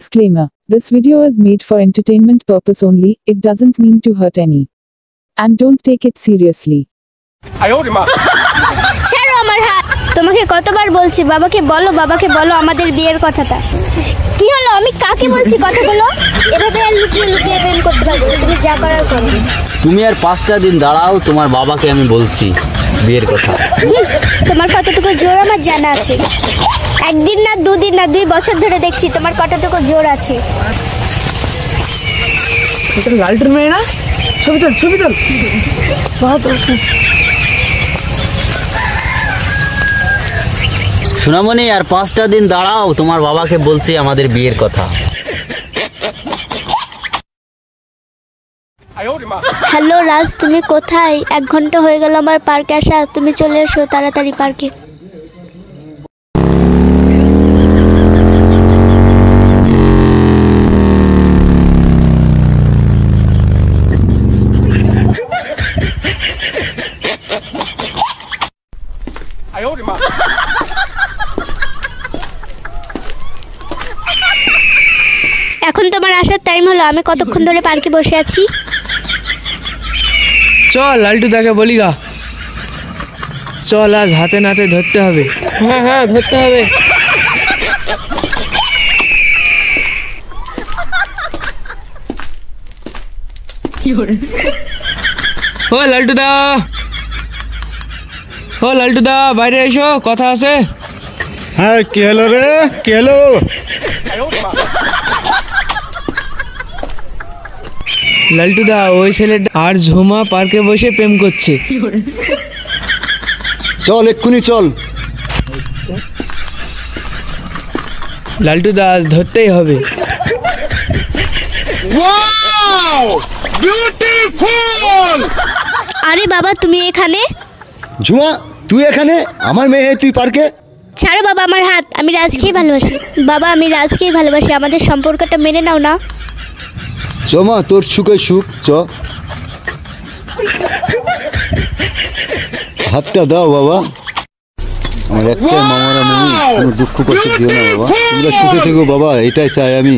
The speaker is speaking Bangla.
Disclaimer. This video is made for entertainment purpose only, it doesn't mean to hurt any. And don't take it seriously. ছাড়ো আমার হাত। তোমাকে কতবার বলছি বাবাকে বলো আমাদের বিয়ের কথাটা। কি হলো, আমি কাকে বলছি কথাগুলো? এভাবে আর লুকিয়ে লুকিয়ে প্রেম করতে পারবে? তুমি যা করার করো। তুমি আর 5টা দিন দাঁড়াও, তোমার বাবাকে আমি বলছি বিয়ের কথা। তোমার কতটুকু জোর আমার জানা আছে। একদিন না দুদিন না 2 বছর ধরে দেখছি তোমার কতটুকু জোর আছে। এটা লালটুর মেয়ে না? ছবি তোল সোনামণি, আর 5টা দিন দাঁড়াও, তোমার বাবাকে বলছি আমাদের বিয়ের কথা। হ্যালো রাজ, তুমি কোথায়? 1 ঘন্টা হয়ে গেল আমার পার্কে আসা, তুমি চলে এসো তাড়াতাড়ি পার্কে। এখন তোমার আসার টাইম হলো, আমি কতক্ষণ ধরে পার্কে বসে আছি। চল লালটু দাকে বলি গা, চল আজ হাতে নাতে ধরতে হবে। হ্যাঁ ধরতে হবে। ও লালটু দা বাইরে এসো, কথা আছে। হ্যাঁ, কি হলো রে, কি হলো? লালটু দা, ওই ছেলেটা আর ঝুমা পার্কে বসে প্রেম করছে। চল এক্ষুনি চল। লালটু দা আজ ধরতেই হবে। আরে বাবা, তুমি এখানে? ঝুমা, তুই এখানে? আমার মেয়ে তুই পার্কে? ছাড়ো বাবা আমার হাত, আমি রাজকেই ভালোবাসি। বাবা, আমি রাজকেই ভালোবাসি, আমাদের সম্পর্কটা মেনে নাও না। মা, তোর সুখে সুখ, হাতটা দাও বাবা। আমার একটাই মামারা মেয়ে, কোনো দুঃখ করতে দিও না বাবা। তোমরা সুখে থেকো বাবা, এটাই চাই আমি।